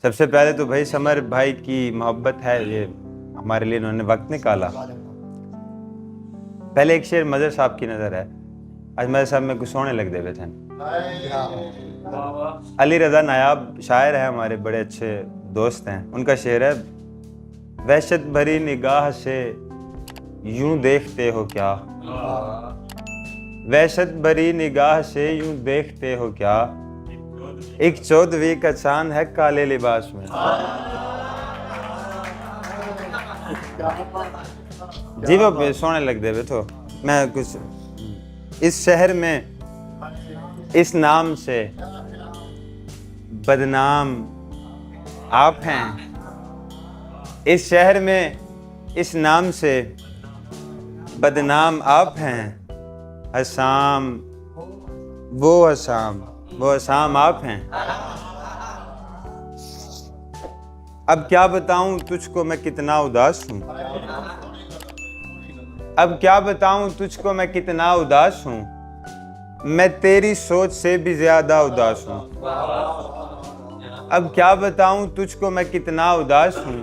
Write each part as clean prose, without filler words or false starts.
सबसे पहले तो भाई समर भाई की मोहब्बत है, ये हमारे लिए इन्होंने वक्त निकाला। पहले एक शेर मजर साहब की नजर है, आज मजर साहब में कुछ सोने लग दे थे। अली रजा नायाब शायर है, हमारे बड़े अच्छे दोस्त हैं। उनका शेर है, वहशत भरी निगाह से यूं देखते हो क्या, वहशत भरी निगाह से यूं देखते हो क्या, एक 14वीं का चांद है काले लिबास में। जी वो सोने लग दे तो मैं कुछ इस शहर में इस नाम से बदनाम आप हैं, इस शहर में इस नाम से बदनाम आप हैं। हसाम वो हसाम आप हैं। अब क्या बताऊं तुझको मैं कितना उदास हूं, अब क्या बताऊं तुझको मैं कितना उदास हूं, मैं तेरी सोच से भी ज्यादा उदास हूं। अब क्या बताऊं तुझको मैं कितना उदास हूं,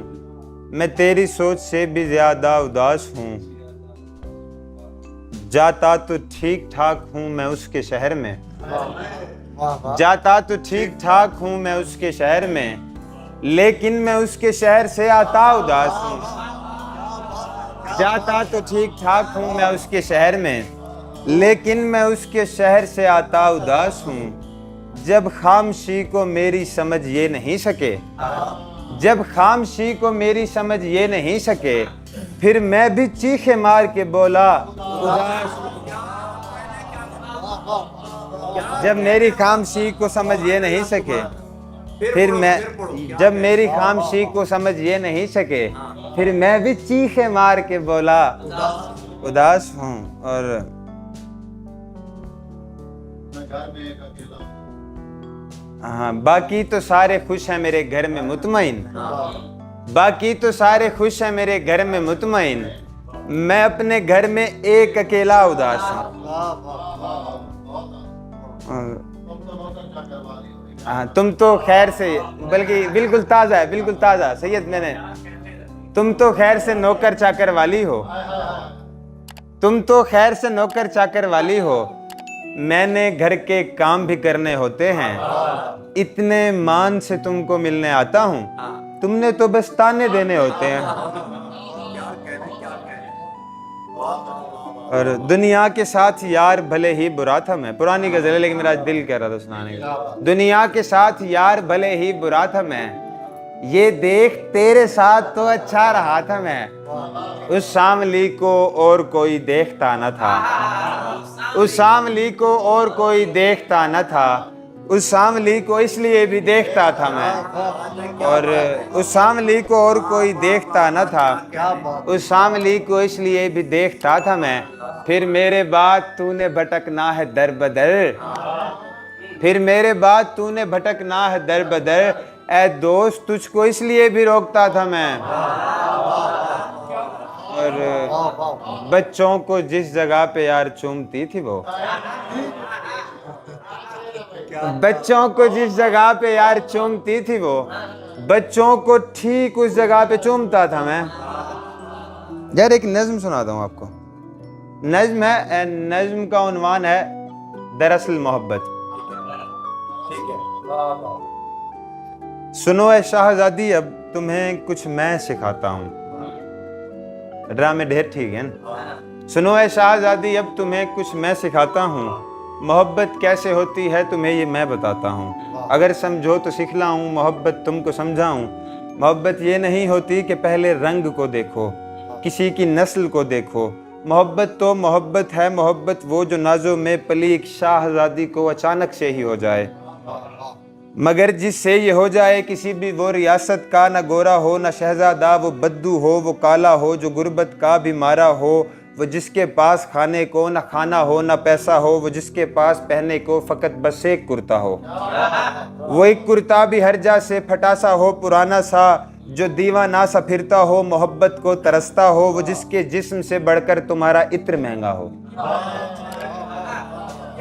मैं तेरी सोच से भी ज्यादा उदास हूं। जाता तो ठीक ठाक हूं मैं उसके शहर में, जाता तो ठीक ठाक हूं मैं उसके शहर में, लेकिन मैं उसके शहर से आता उदास हूं। जाता तो ठीक ठाक हूं मैं उसके शहर में, लेकिन मैं उसके शहर से आता उदास हूं। जब खामोशी को मेरी समझ ये नहीं सके, जब खामोशी को मेरी समझ ये नहीं सके, फिर मैं भी चीखे मार के बोला उदास। जब मेरी खामोशी को समझ ये नहीं सके, फिर मैं जब मेरी खामोशी को समझ ये नहीं सके, फिर मैं भी चीखे मार के बोला उदास हूँ। और हाँ, बाकी तो सारे खुश हैं मेरे घर में मुतमईन, बाकी तो सारे खुश हैं मेरे घर में मुतमईन, मैं अपने घर में एक अकेला उदास हूँ। हाँ, तुम तो खैर से, बल्कि बिल्कुल ताज़ा है, बिल्कुल ताज़ा सैयद। मैंने तुम तो खैर से नौकर चाकर वाली हो, तुम तो खैर से नौकर चाकर वाली हो, मैंने घर के काम भी करने होते हैं, इतने मान से तुमको मिलने आता हूँ, तुमने तो बस ताने देने होते हैं। और दुनिया के साथ यार भले ही बुरा था मैं, पुरानी गजल है लेकिन मेरा दिल कह रहा था सुनाने का। दुनिया के साथ यार भले ही बुरा था मैं, ये देख तेरे साथ तो अच्छा रहा था मैं। उस शामली को और कोई देखता न था, उस शामली को और कोई देखता न था, उस शामली को इसलिए भी देखता था मैं, और उस शामली को और कोई देखता न था, उस शामली को इसलिए भी देखता था मैं। फिर मेरे बाद तूने भटकना है दर बदर, फिर मेरे बाद तूने भटकना है दर बदर, ऐ दोस्त तुझको इसलिए भी रोकता था मैं। और बच्चों को जिस जगह पे यार चूमती थी वो, बच्चों को जिस जगह पे यार चूमती थी वो, बच्चों को ठीक उस जगह पे चूमता था मैं। यार एक नज्म सुनाता हूँ आपको, नज्म है, नज्म का उन्वान है दरअसल मोहब्बत। सुनो ए शाहजादी अब तुम्हें कुछ मैं सिखाता हूँ, ड्रामे ढेर ठीक है ना। सुनो ए शाहजादी अब तुम्हें कुछ मैं सिखाता हूँ, मोहब्बत कैसे होती है तुम्हें ये मैं बताता हूँ। अगर समझो तो सिखलाऊँ, मोहब्बत तुमको समझाऊँ। मोहब्बत ये नहीं होती कि पहले रंग को देखो, किसी की नस्ल को देखो। मोहब्बत तो मोहब्बत है, मोहब्बत वो जो नाजों में पली एक शाहजादी को अचानक से ही हो जाए, मगर जिससे ये हो जाए किसी भी वो रियासत का, ना गोरा हो ना शहजादा, वो बद्दू हो वो काला हो, जो गुर्बत का भी मारा हो, वो जिसके पास खाने को ना खाना हो ना पैसा हो, वो जिसके पास पहनने को फ़कत बस एक कुर्ता हो, वो एक कुर्ता भी हर जा से फटा सा हो पुराना सा, जो दीवाना सा फिरता हो मोहब्बत को तरसता हो, वो जिसके जिस्म से बढ़कर तुम्हारा इत्र महंगा हो।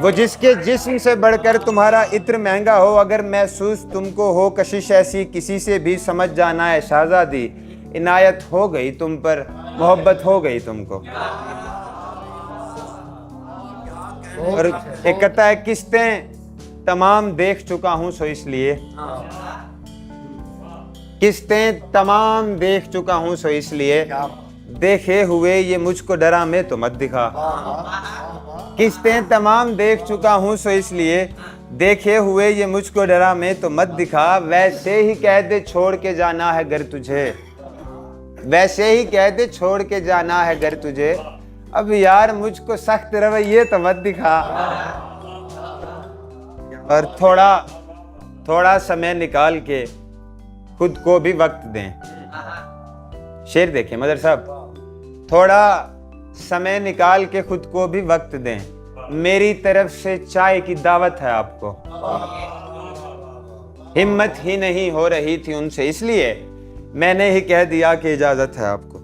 वो जिसके जिस्म से बढ़कर तुम्हारा इत्र महंगा हो, अगर महसूस तुमको हो कशिश ऐसी किसी से भी समझ जाना है शहजादी, इनायत हो गई तुम पर, मोहब्बत हो गई तुमको। और एक कहता है किस्तें तमाम देख चुका हूं सो इसलिए, किस्तें तमाम देख चुका हूं सो इसलिए, देखे हुए ये मुझको डरा में तो मत दिखा। किस्तें तमाम देख चुका हूं सो इसलिए, देखे हुए ये मुझको डरा में तो मत दिखा। वैसे ही कह दे छोड़ के जाना है घर तुझे, वैसे ही कह दे छोड़ के जाना है घर तुझे, अब यार मुझको सख्त रवैये तो मत दिखा। और थोड़ा समय निकाल के खुद को भी वक्त दें। शेर देखें मदर साहब, थोड़ा समय निकाल के खुद को भी वक्त दें, मेरी तरफ से चाय की दावत है आपको। हिम्मत ही नहीं हो रही थी उनसे, इसलिए मैंने ही कह दिया कि इजाजत है आपको।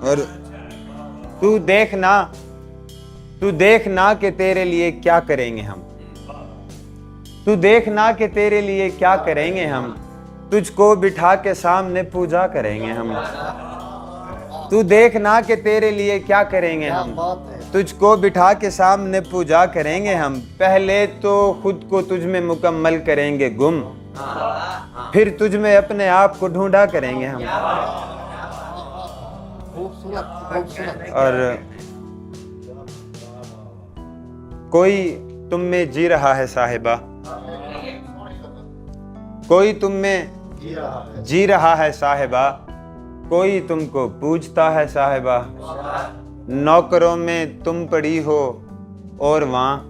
और तू देखना कि तेरे लिए क्या करेंगे हम, तू देखना कि तेरे लिए क्या करेंगे हम, तुझको बिठा के सामने पूजा करेंगे हम। तू देखना कि तेरे लिए क्या करेंगे हम, तुझको बिठा के सामने पूजा करेंगे हम। पहले तो खुद को तुझ में मुकम्मल करेंगे गुम, फिर तुझ में अपने आप को ढूंढा करेंगे हम। और कोई तुम में जी रहा है साहिबा, कोई तुम में जी रहा है साहिबा, कोई तुमको पूछता है साहिबा। नौकरों में तुम पड़ी हो और माँ,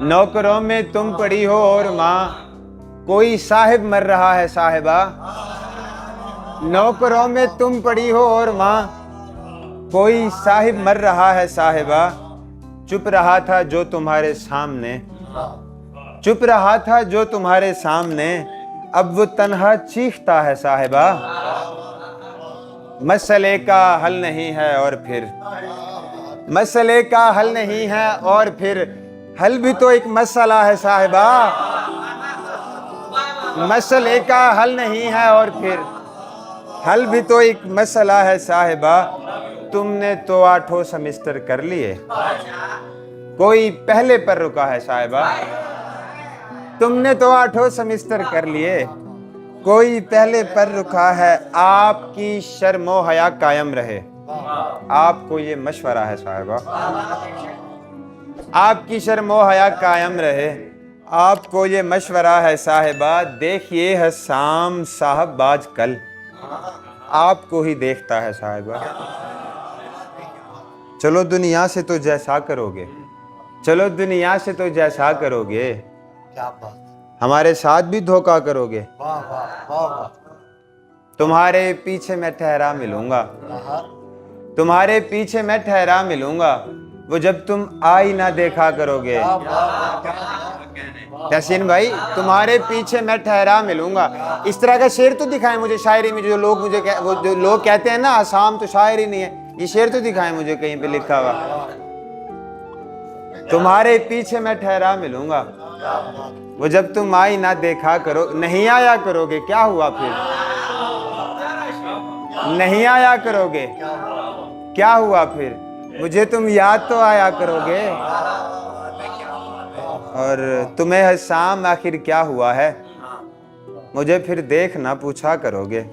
नौकरों में तुम पड़ी हो और माँ, कोई साहिब मर रहा है साहिबा। नौकरों में तुम पड़ी हो और माँ, कोई साहिब मर रहा है साहिबा। चुप रहा था जो तुम्हारे सामने, चुप रहा था जो तुम्हारे सामने, अब वो तन्हा चीखता है साहिबा। मसले का हल नहीं है और फिर, मसले का हल नहीं है और फिर, हल भी तो एक मसला है साहिबा। मसले का हल नहीं है और फिर, हल भी तो एक मसला है साहिबा। तुमने तो 8 सेमेस्टर कर लिए, कोई पहले पर रुका है साहिबा। तुमने तो 8 सेमेस्टर कर लिए, कोई पहले पर रुका है। आपकी शर्मो हया कायम रहे, आपको ये मशवरा है साहिबा। आपकी शर्मो हया कायम रहे, आपको ये मशवरा है साहिबा। देखिए हसाम साहब बाज कल, आपको ही देखता है साहिबा। चलो दुनिया से तो जैसा करोगे, चलो दुनिया से तो जैसा करोगे, क्या बात, हमारे साथ भी धोखा करोगे। वाह वाह वाह वाह। तुम्हारे पीछे मैं ठहरा मिलूंगा, आहा, तुम्हारे पीछे मैं ठहरा मिलूंगा, वो जब तुम आई ना देखा करोगे। क्या बात, क्या बात। यासीन भाई, तुम्हारे पीछे मैं ठहरा मिलूंगा। इस तरह का शेर तो दिखाएं मुझे शायरी में, जो लोग मुझे वो जो लोग कहते हैं ना आसाम तो शायरी नहीं है, ये शेर तो दिखाएं मुझे कहीं पे लिखा हुआ। तुम्हारे पीछे मैं ठहरा मिलूंगा, वो जब तुम आई ना देखा करो, नहीं आया करोगे, क्या हुआ फिर? नहीं आया करोगे, क्या हुआ फिर? मुझे तुम याद तो आया करोगे। और तुम्हें हसाम आखिर क्या हुआ है, मुझे फिर देख ना पूछा करोगे।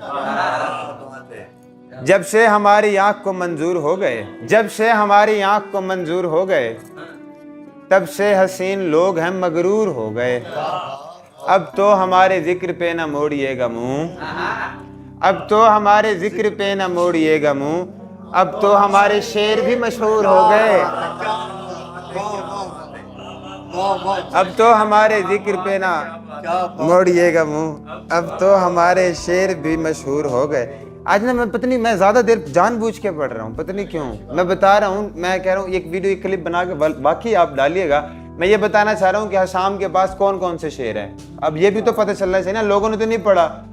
जब से हमारी आंख को मंजूर हो गए, जब से हमारी आंख को मंजूर हो गए, तब से हसीन लोग हैं मगरूर हो गए। अब तो हमारे जिक्र पे न मोड़िएगा मुंह, अब तो हमारे जिक्र पे न मोड़िएगा मुंह, अब तो हमारे शेर भी मशहूर हो गए। अब तो हमारे जिक्र पे ना मोड़िएगा मुंह, अब तो हमारे शेर भी मशहूर हो गए। आज ना मैं पता नहीं, मैं ज्यादा देर जानबूझ के पढ़ रहा हूँ, पता नहीं क्यों। मैं बता रहा हूँ, मैं कह रहा हूँ एक वीडियो एक क्लिप बना के बाकी आप डालिएगा। मैं ये बताना चाह रहा हूँ कि हसाम के पास कौन कौन से शेर हैं। अब ये भी तो पता चलना चाहिए ना, लोगों ने तो नहीं पढ़ा।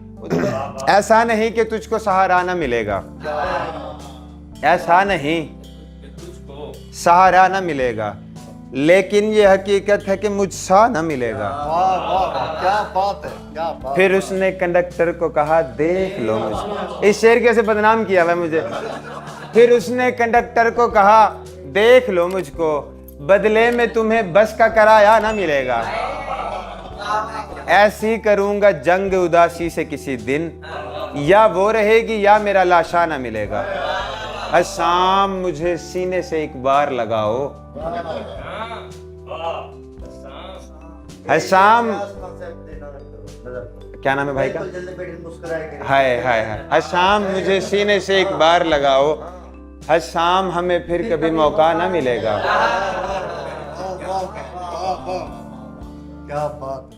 ऐसा नहीं कि तुझको सहारा ना मिलेगा, ऐसा नहीं सहारा न मिलेगा, लेकिन ये हकीकत है कि मुझसा न मिलेगा। वाह वाह वाह, क्या बात है, क्या बात। फिर उसने कंडक्टर को कहा, देख लो मुझे। इस शेर कैसे बदनाम किया हुआ है मुझे। फिर उसने कंडक्टर को कहा, देख लो मुझको, बदले में तुम्हें बस का किराया ना मिलेगा। ऐसी करूंगा जंग उदासी से किसी दिन, या वो रहेगी या मेरा लाशा ना मिलेगा। शाम मुझे सीने से एक बार लगाओ, शाम, क्या नाम है भाई का? हाय हाय हाय। शाम मुझे सीने से एक बार लगाओ, शाम हमें फिर कभी मौका ना मिलेगा। क्या बात।